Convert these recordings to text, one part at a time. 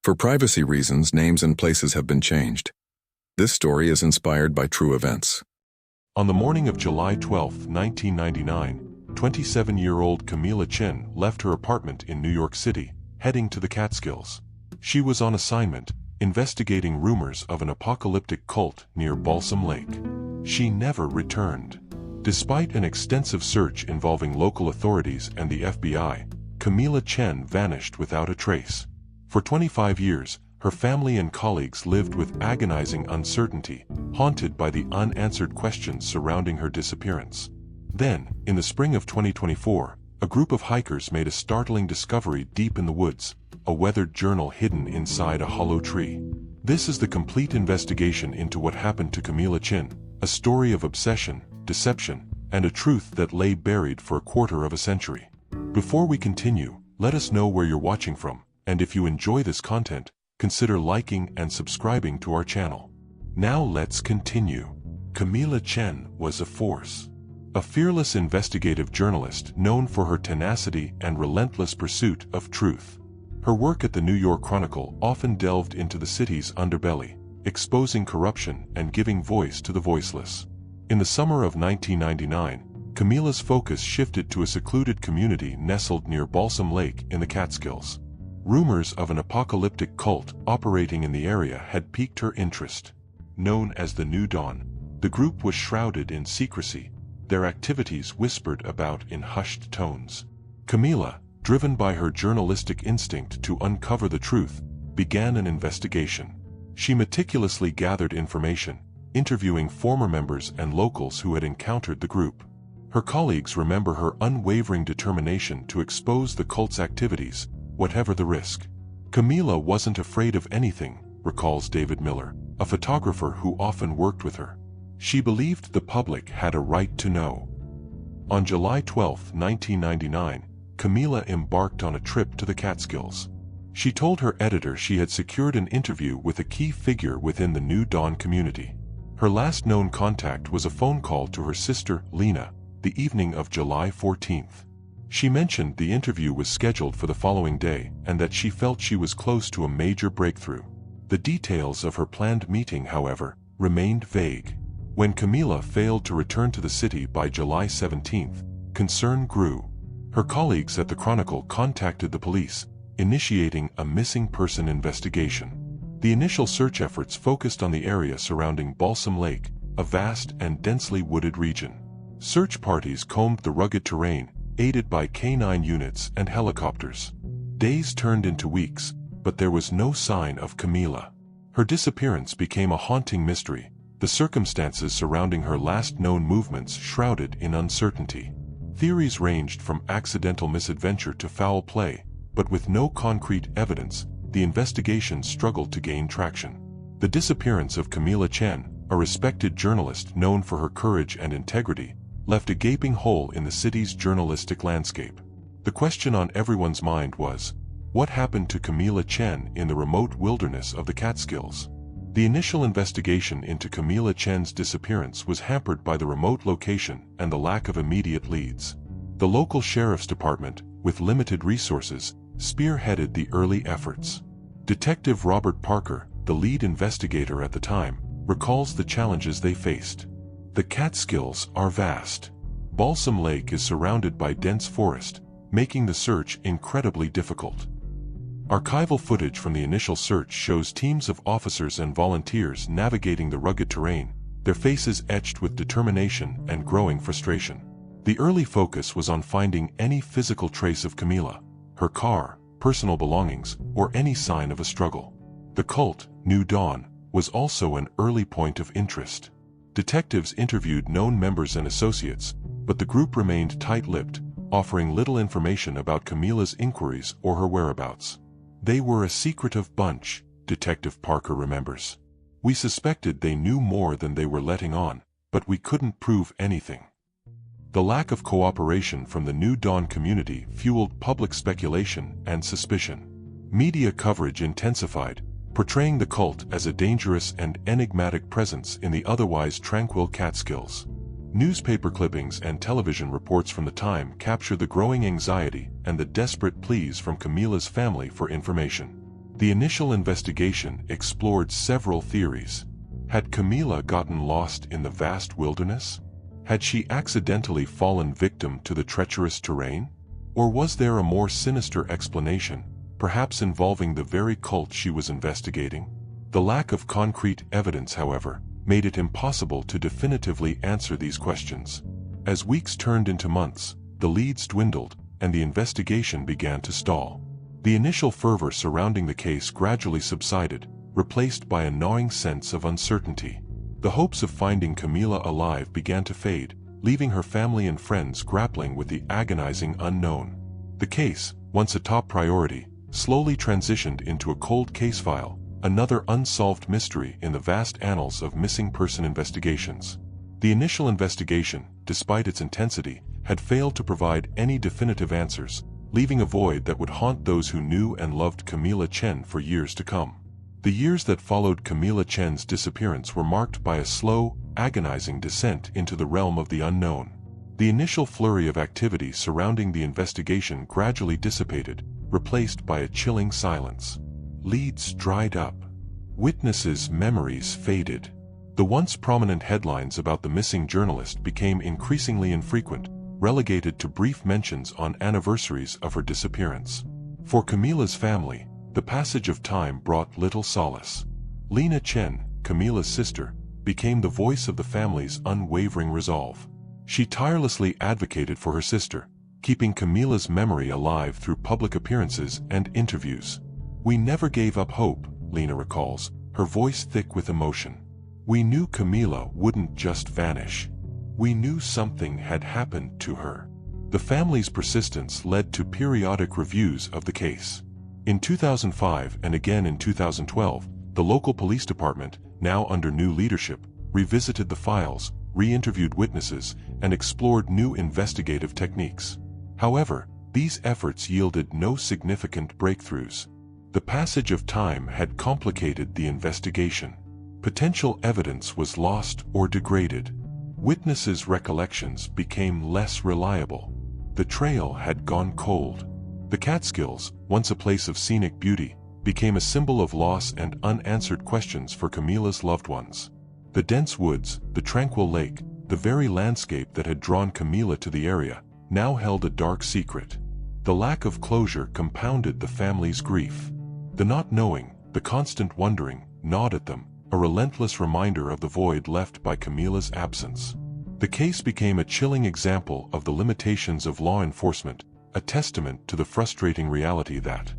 For privacy reasons, names and places have been changed. This story is inspired by true events. On the morning of July 12, 1999, 27-year-old Camila Chen left her apartment in New York City, heading to the Catskills. She was on assignment, investigating rumors of an apocalyptic cult near Balsam Lake. She never returned. Despite an extensive search involving local authorities and the FBI, Camila Chen vanished without a trace. For 25 years, her family and colleagues lived with agonizing uncertainty, haunted by the unanswered questions surrounding her disappearance. Then, in the spring of 2024, a group of hikers made a startling discovery deep in the woods, a weathered journal hidden inside a hollow tree. This is the complete investigation into what happened to Camila Chen, a story of obsession, deception, and a truth that lay buried for a quarter of a century. Before we continue, let us know where you're watching from, and if you enjoy this content, consider liking and subscribing to our channel. Now let's continue. Camila Chen was a force. A fearless investigative journalist known for her tenacity and relentless pursuit of truth. Her work at the New York Chronicle often delved into the city's underbelly, exposing corruption and giving voice to the voiceless. In the summer of 1999, Camila's focus shifted to a secluded community nestled near Balsam Lake in the Catskills. Rumors of an apocalyptic cult operating in the area had piqued her interest. Known as the New Dawn, the group was shrouded in secrecy, their activities whispered about in hushed tones. Camila, driven by her journalistic instinct to uncover the truth, began an investigation. She meticulously gathered information, interviewing former members and locals who had encountered the group. Her colleagues remember her unwavering determination to expose the cult's activities, whatever the risk. Camila wasn't afraid of anything, recalls David Miller, a photographer who often worked with her. She believed the public had a right to know. On July 12, 1999, Camila embarked on a trip to the Catskills. She told her editor she had secured an interview with a key figure within the New Dawn community. Her last known contact was a phone call to her sister, Lena, the evening of July 14th. She mentioned the interview was scheduled for the following day and that she felt she was close to a major breakthrough. The details of her planned meeting, however, remained vague. When Camila failed to return to the city by July 17th, concern grew. Her colleagues at the Chronicle contacted the police, initiating a missing person investigation. The initial search efforts focused on the area surrounding Balsam Lake, a vast and densely wooded region. Search parties combed the rugged terrain, aided by canine units and helicopters. Days turned into weeks, but there was no sign of Camila. Her disappearance became a haunting mystery, the circumstances surrounding her last known movements shrouded in uncertainty. Theories ranged from accidental misadventure to foul play, but with no concrete evidence, the investigation struggled to gain traction. The disappearance of Camila Chen, a respected journalist known for her courage and integrity, left a gaping hole in the city's journalistic landscape. The question on everyone's mind was, what happened to Camila Chen in the remote wilderness of the Catskills? The initial investigation into Camila Chen's disappearance was hampered by the remote location and the lack of immediate leads. The local sheriff's department, with limited resources, spearheaded the early efforts. Detective Robert Parker, the lead investigator at the time, recalls the challenges they faced. The Catskills are vast. Balsam Lake is surrounded by dense forest, making the search incredibly difficult. Archival footage from the initial search shows teams of officers and volunteers navigating the rugged terrain, their faces etched with determination and growing frustration. The early focus was on finding any physical trace of Camila, her car, personal belongings, or any sign of a struggle. The cult, New Dawn, was also an early point of interest. Detectives interviewed known members and associates, but the group remained tight-lipped, offering little information about Camila's inquiries or her whereabouts. They were a secretive bunch, Detective Parker remembers. We suspected they knew more than they were letting on, but we couldn't prove anything. The lack of cooperation from the New Dawn community fueled public speculation and suspicion. Media coverage intensified, portraying the cult as a dangerous and enigmatic presence in the otherwise tranquil Catskills. Newspaper clippings and television reports from the time capture the growing anxiety and the desperate pleas from Camila's family for information. The initial investigation explored several theories. Had Camila gotten lost in the vast wilderness? Had she accidentally fallen victim to the treacherous terrain? Or was there a more sinister explanation, perhaps involving the very cult she was investigating? The lack of concrete evidence, however, made it impossible to definitively answer these questions. As weeks turned into months, the leads dwindled, and the investigation began to stall. The initial fervor surrounding the case gradually subsided, replaced by a gnawing sense of uncertainty. The hopes of finding Camila alive began to fade, leaving her family and friends grappling with the agonizing unknown. The case, once a top priority, slowly transitioned into a cold case file, another unsolved mystery in the vast annals of missing person investigations. The initial investigation, despite its intensity, had failed to provide any definitive answers, leaving a void that would haunt those who knew and loved Camila Chen for years to come. The years that followed Camila Chen's disappearance were marked by a slow, agonizing descent into the realm of the unknown. The initial flurry of activity surrounding the investigation gradually dissipated, replaced by a chilling silence. Leads dried up. Witnesses' memories faded. The once prominent headlines about the missing journalist became increasingly infrequent, relegated to brief mentions on anniversaries of her disappearance. For Camila's family, the passage of time brought little solace. Lena Chen, Camila's sister, became the voice of the family's unwavering resolve. She tirelessly advocated for her sister, keeping Camila's memory alive through public appearances and interviews. "We never gave up hope," Lena recalls, her voice thick with emotion. "We knew Camila wouldn't just vanish. We knew something had happened to her." The family's persistence led to periodic reviews of the case. In 2005 and again in 2012, the local police department, now under new leadership, revisited the files, re-interviewed witnesses, and explored new investigative techniques. However, these efforts yielded no significant breakthroughs. The passage of time had complicated the investigation. Potential evidence was lost or degraded. Witnesses' recollections became less reliable. The trail had gone cold. The Catskills, once a place of scenic beauty, became a symbol of loss and unanswered questions for Camila's loved ones. The dense woods, the tranquil lake, the very landscape that had drawn Camila to the area, now held a dark secret. The lack of closure compounded the family's grief. The not knowing, the constant wondering, gnawed at them, a relentless reminder of the void left by Camila's absence. The case became a chilling example of the limitations of law enforcement, a testament to the frustrating reality that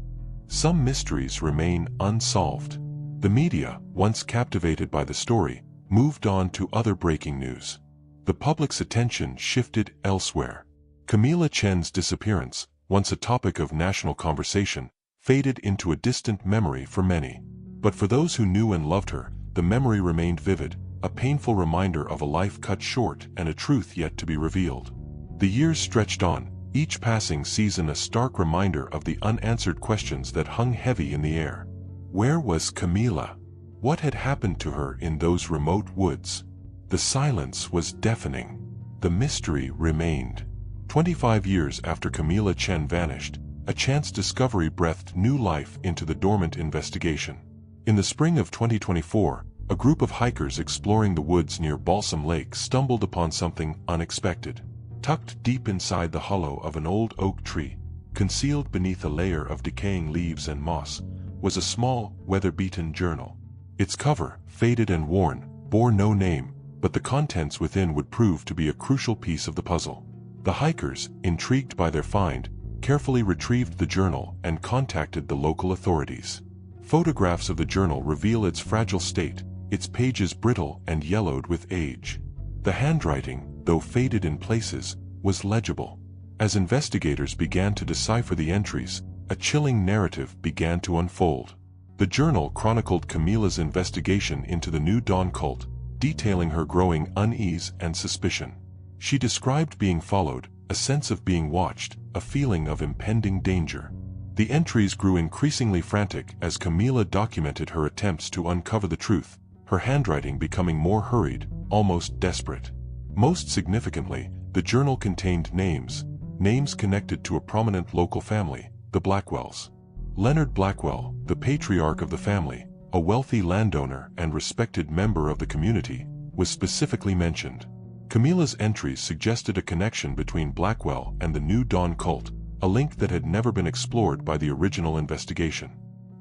some mysteries remain unsolved. The media, once captivated by the story, moved on to other breaking news. The public's attention shifted elsewhere. Camila Chen's disappearance, once a topic of national conversation, faded into a distant memory for many. But for those who knew and loved her, the memory remained vivid, a painful reminder of a life cut short and a truth yet to be revealed. The years stretched on, each passing season a stark reminder of the unanswered questions that hung heavy in the air. Where was Camila? What had happened to her in those remote woods? The silence was deafening. The mystery remained. 25 years after Camila Chen vanished, a chance discovery breathed new life into the dormant investigation. In the spring of 2024, a group of hikers exploring the woods near Balsam Lake stumbled upon something unexpected. Tucked deep inside the hollow of an old oak tree, concealed beneath a layer of decaying leaves and moss, was a small, weather-beaten journal. Its cover, faded and worn, bore no name, but the contents within would prove to be a crucial piece of the puzzle. The hikers, intrigued by their find, carefully retrieved the journal and contacted the local authorities. Photographs of the journal reveal its fragile state, its pages brittle and yellowed with age. The handwriting, though faded in places, was legible. As investigators began to decipher the entries, a chilling narrative began to unfold. The journal chronicled Camila's investigation into the New Dawn cult, detailing her growing unease and suspicion. She described being followed, a sense of being watched, a feeling of impending danger. The entries grew increasingly frantic as Camila documented her attempts to uncover the truth, her handwriting becoming more hurried, almost desperate. Most significantly, the journal contained names connected to a prominent local family, the Blackwells. Leonard Blackwell, the patriarch of the family, a wealthy landowner and respected member of the community, was specifically mentioned. Camila's entries suggested a connection between Blackwell and the New Dawn cult, a link that had never been explored by the original investigation.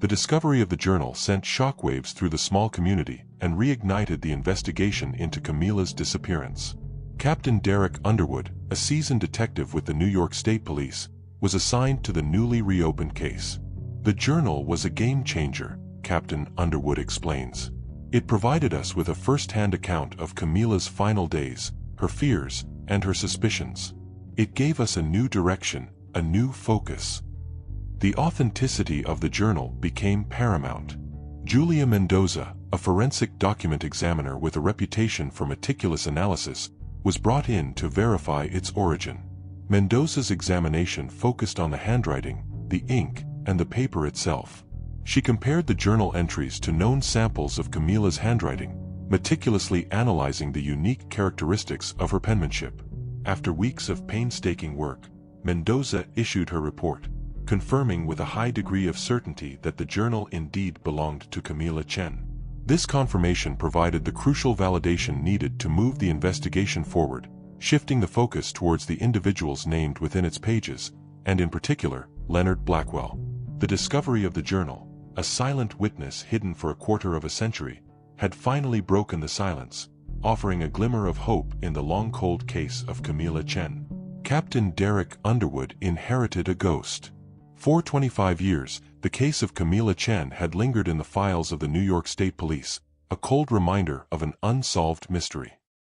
The discovery of the journal sent shockwaves through the small community and reignited the investigation into Camila's disappearance. Captain Derek Underwood, a seasoned detective with the New York State Police, was assigned to the newly reopened case. The journal was a game-changer, Captain Underwood explains. It provided us with a first-hand account of Camila's final days, her fears, and her suspicions. It gave us a new direction, a new focus. The authenticity of the journal became paramount. Julia Mendoza, a forensic document examiner with a reputation for meticulous analysis, was brought in to verify its origin. Mendoza's examination focused on the handwriting, the ink, and the paper itself. She compared the journal entries to known samples of Camila's handwriting, meticulously analyzing the unique characteristics of her penmanship. After weeks of painstaking work, Mendoza issued her report, confirming with a high degree of certainty that the journal indeed belonged to Camila Chen. This confirmation provided the crucial validation needed to move the investigation forward, shifting the focus towards the individuals named within its pages, and in particular, Leonard Blackwell. The discovery of the journal, a silent witness hidden for a quarter of a century, had finally broken the silence, offering a glimmer of hope in the long-cold case of Camila Chen. Captain Derek Underwood inherited a ghost. For 25 years, the case of Camila Chen had lingered in the files of the New York State Police, a cold reminder of an unsolved mystery.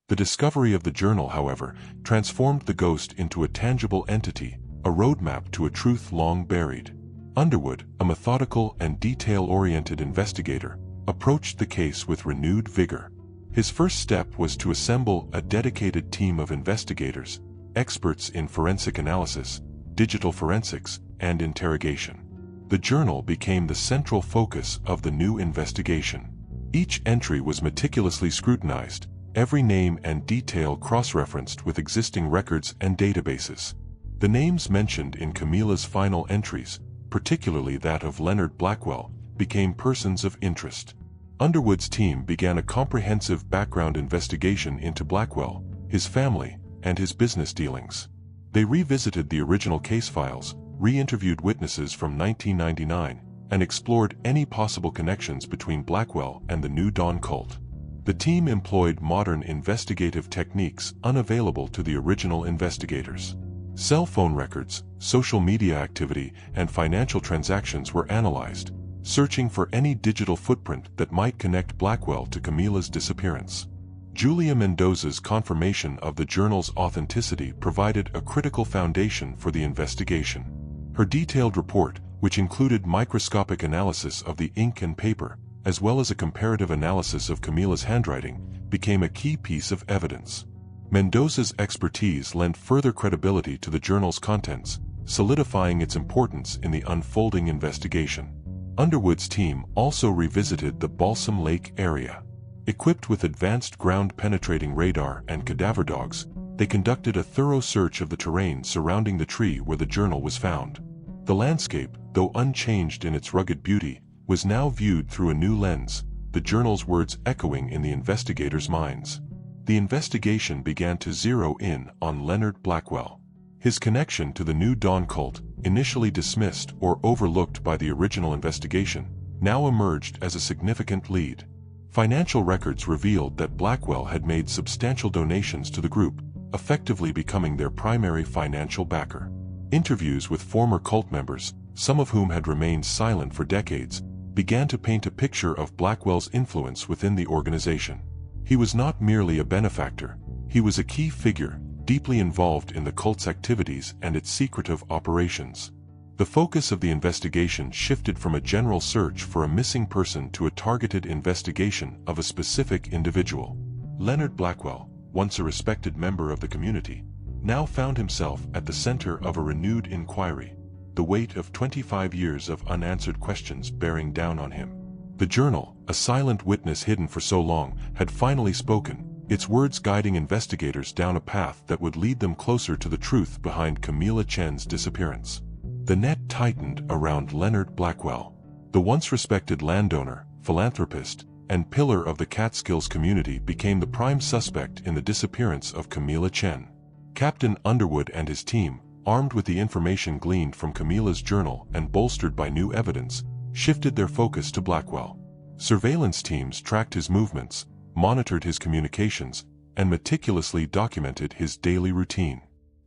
The discovery of the journal, however, transformed the ghost into a tangible entity, a roadmap to a truth long buried. Underwood, a methodical and detail-oriented investigator, approached the case with renewed vigor. His first step was to assemble a dedicated team of investigators, experts in forensic analysis, digital forensics, and interrogation. The journal became the central focus of the new investigation. Each entry was meticulously scrutinized, every name and detail cross-referenced with existing records and databases. The names mentioned in Camila's final entries, particularly that of Leonard Blackwell, became persons of interest. Underwood's team began a comprehensive background investigation into Blackwell, his family, and his business dealings. They revisited the original case files, re-interviewed witnesses from 1999, and explored any possible connections between Blackwell and the New Dawn cult. The team employed modern investigative techniques unavailable to the original investigators. Cell phone records, social media activity, and financial transactions were analyzed, searching for any digital footprint that might connect Blackwell to Camila's disappearance. Julia Mendoza's confirmation of the journal's authenticity provided a critical foundation for the investigation. Her detailed report, which included microscopic analysis of the ink and paper, as well as a comparative analysis of Camila's handwriting, became a key piece of evidence. Mendoza's expertise lent further credibility to the journal's contents, solidifying its importance in the unfolding investigation. Underwood's team also revisited the Balsam Lake area. Equipped with advanced ground-penetrating radar and cadaver dogs, they conducted a thorough search of the terrain surrounding the tree where the journal was found. The landscape, though unchanged in its rugged beauty, was now viewed through a new lens, the journal's words echoing in the investigators' minds. The investigation began to zero in on Leonard Blackwell. His connection to the New Dawn cult, initially dismissed or overlooked by the original investigation, now emerged as a significant lead. Financial records revealed that Blackwell had made substantial donations to the group, effectively becoming their primary financial backer. Interviews with former cult members, some of whom had remained silent for decades, began to paint a picture of Blackwell's influence within the organization. He was not merely a benefactor, he was a key figure, deeply involved in the cult's activities and its secretive operations. The focus of the investigation shifted from a general search for a missing person to a targeted investigation of a specific individual. Leonard Blackwell, once a respected member of the community, now found himself at the center of a renewed inquiry, the weight of 25 years of unanswered questions bearing down on him. The journal, a silent witness hidden for so long, had finally spoken, its words guiding investigators down a path that would lead them closer to the truth behind Camila Chen's disappearance. The net tightened around Leonard Blackwell. The once respected landowner, philanthropist, and pillar of the Catskills community became the prime suspect in the disappearance of Camilla Chen. Captain Underwood and his team, armed with the information gleaned from Camilla's journal and bolstered by new evidence, shifted their focus to Blackwell. Surveillance teams tracked his movements, monitored his communications, and meticulously documented his daily routine.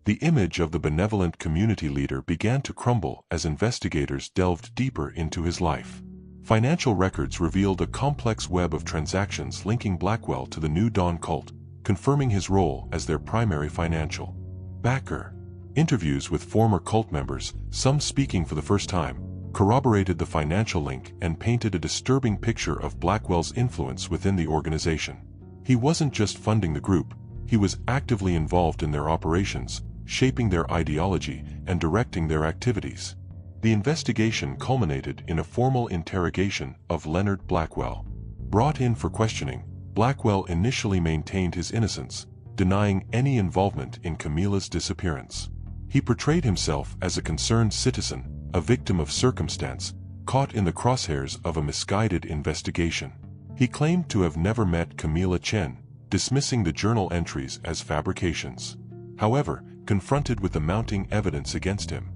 The image of the benevolent community leader began to crumble as investigators delved deeper into his life. Financial records revealed a complex web of transactions linking Blackwell to the New Dawn cult, confirming his role as their primary financial backer. Interviews with former cult members, some speaking for the first time, corroborated the financial link and painted a disturbing picture of Blackwell's influence within the organization. He wasn't just funding the group, he was actively involved in their operations, shaping their ideology and directing their activities. The investigation culminated in a formal interrogation of Leonard Blackwell. Brought in for questioning, Blackwell initially maintained his innocence, denying any involvement in Camilla's disappearance. He portrayed himself as a concerned citizen, a victim of circumstance, caught in the crosshairs of a misguided investigation. He claimed to have never met Camilla Chen, dismissing the journal entries as fabrications. However, confronted with the mounting evidence against him,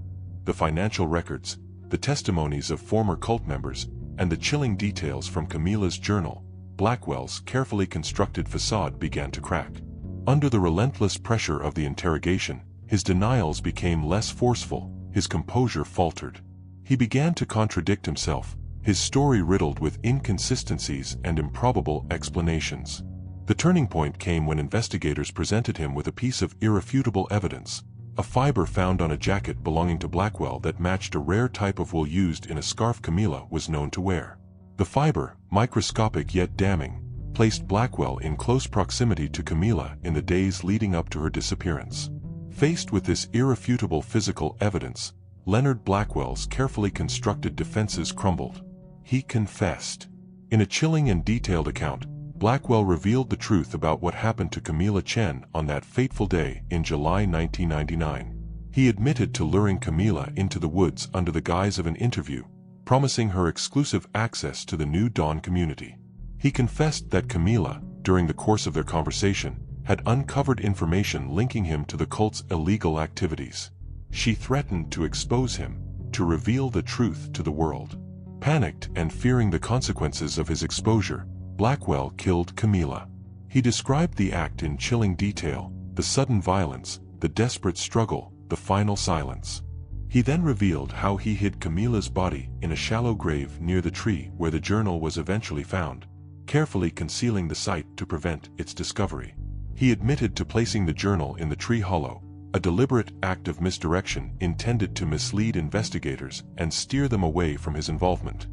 the financial records, the testimonies of former cult members, and the chilling details from Camilla's journal, Blackwell's carefully constructed facade began to crack. Under the relentless pressure of the interrogation, his denials became less forceful, his composure faltered. He began to contradict himself, his story riddled with inconsistencies and improbable explanations. The turning point came when investigators presented him with a piece of irrefutable evidence, a fiber found on a jacket belonging to Blackwell that matched a rare type of wool used in a scarf Camilla was known to wear. The fiber, microscopic yet damning, placed Blackwell in close proximity to Camilla in the days leading up to her disappearance. Faced with this irrefutable physical evidence, Leonard Blackwell's carefully constructed defenses crumbled. He confessed. In a chilling and detailed account, Blackwell revealed the truth about what happened to Camilla Chen on that fateful day in July 1999. He admitted to luring Camilla into the woods under the guise of an interview, promising her exclusive access to the New Dawn community. He confessed that Camilla, during the course of their conversation, had uncovered information linking him to the cult's illegal activities. She threatened to expose him, to reveal the truth to the world. Panicked and fearing the consequences of his exposure, Blackwell killed Camilla. He described the act in chilling detail, the sudden violence, the desperate struggle, the final silence. He then revealed how he hid Camilla's body in a shallow grave near the tree where the journal was eventually found, carefully concealing the site to prevent its discovery. He admitted to placing the journal in the tree hollow, a deliberate act of misdirection intended to mislead investigators and steer them away from his involvement.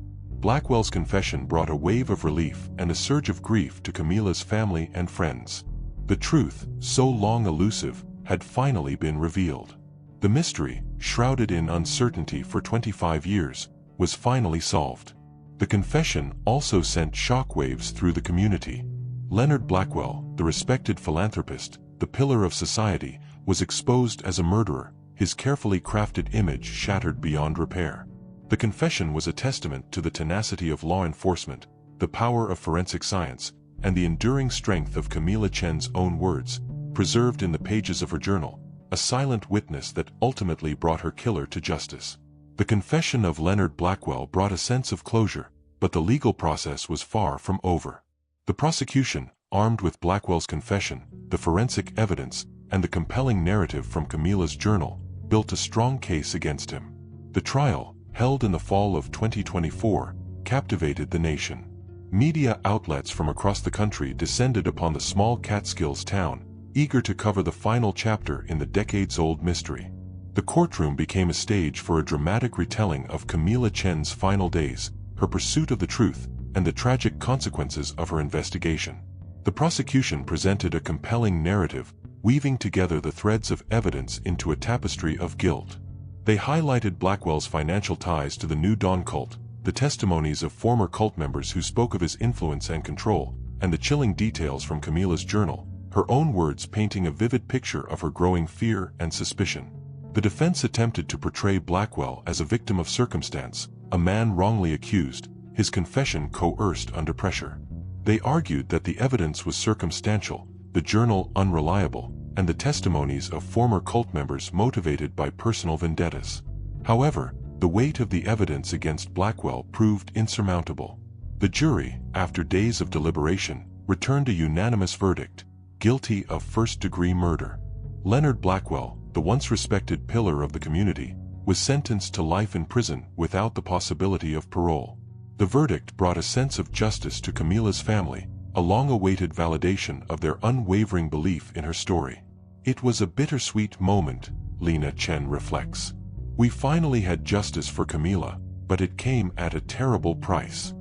Blackwell's confession brought a wave of relief and a surge of grief to Camilla's family and friends. The truth, so long elusive, had finally been revealed. The mystery, shrouded in uncertainty for 25 years, was finally solved. The confession also sent shockwaves through the community. Leonard Blackwell, the respected philanthropist, the pillar of society, was exposed as a murderer, his carefully crafted image shattered beyond repair. The confession was a testament to the tenacity of law enforcement, the power of forensic science, and the enduring strength of Camilla Chen's own words, preserved in the pages of her journal, a silent witness that ultimately brought her killer to justice. The confession of Leonard Blackwell brought a sense of closure, but the legal process was far from over. The prosecution, armed with Blackwell's confession, the forensic evidence, and the compelling narrative from Camilla's journal, built a strong case against him. The trial, held in the fall of 2024, captivated the nation. Media outlets from across the country descended upon the small Catskills town, eager to cover the final chapter in the decades-old mystery. The courtroom became a stage for a dramatic retelling of Camilla Chen's final days, her pursuit of the truth, and the tragic consequences of her investigation. The prosecution presented a compelling narrative, weaving together the threads of evidence into a tapestry of guilt. They highlighted Blackwell's financial ties to the New Dawn cult, the testimonies of former cult members who spoke of his influence and control, and the chilling details from Camilla's journal, her own words painting a vivid picture of her growing fear and suspicion. The defense attempted to portray Blackwell as a victim of circumstance, a man wrongly accused, his confession coerced under pressure. They argued that the evidence was circumstantial, the journal unreliable, and the testimonies of former cult members motivated by personal vendettas. However, the weight of the evidence against Blackwell proved insurmountable. The jury, after days of deliberation, returned a unanimous verdict: guilty of first-degree murder. Leonard Blackwell, the once respected pillar of the community, was sentenced to life in prison without the possibility of parole. The verdict brought a sense of justice to Camila's family, a long-awaited validation of their unwavering belief in her story. It was a bittersweet moment, Lena Chen reflects. We finally had justice for Camila, but it came at a terrible price.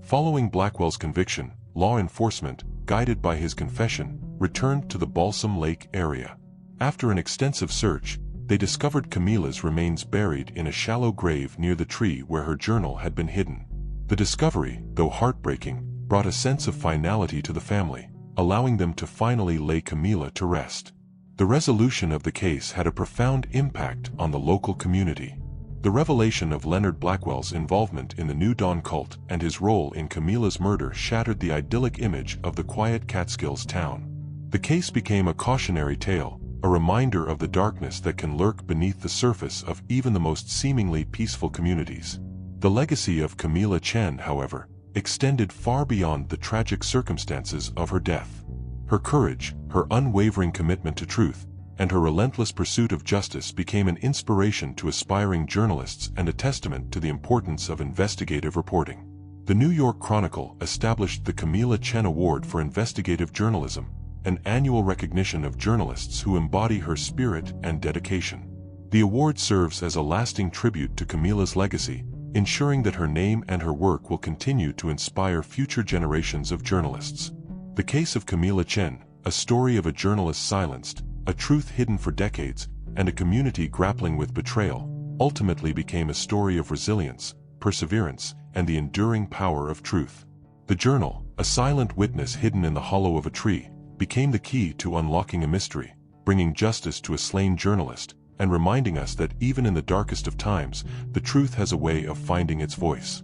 Following Blackwell's conviction, law enforcement, guided by his confession, returned to the Balsam Lake area. After an extensive search, they discovered Camila's remains buried in a shallow grave near the tree where her journal had been hidden. The discovery, though heartbreaking, brought a sense of finality to the family, allowing them to finally lay Camila to rest. The resolution of the case had a profound impact on the local community. The revelation of Leonard Blackwell's involvement in the New Dawn cult and his role in Camila's murder shattered the idyllic image of the quiet Catskills town. The case became a cautionary tale, a reminder of the darkness that can lurk beneath the surface of even the most seemingly peaceful communities. The legacy of Camila Chen, however, extended far beyond the tragic circumstances of her death. Her courage, her unwavering commitment to truth, and her relentless pursuit of justice became an inspiration to aspiring journalists and a testament to the importance of investigative reporting. The New York Chronicle established the Camila Chen Award for Investigative Journalism, an annual recognition of journalists who embody her spirit and dedication. The award serves as a lasting tribute to Camila's legacy, ensuring that her name and her work will continue to inspire future generations of journalists. The case of Camila Chen, a story of a journalist silenced, a truth hidden for decades, and a community grappling with betrayal, ultimately became a story of resilience, perseverance, and the enduring power of truth. The journal, a silent witness hidden in the hollow of a tree, became the key to unlocking a mystery, bringing justice to a slain journalist, and reminding us that even in the darkest of times, the truth has a way of finding its voice.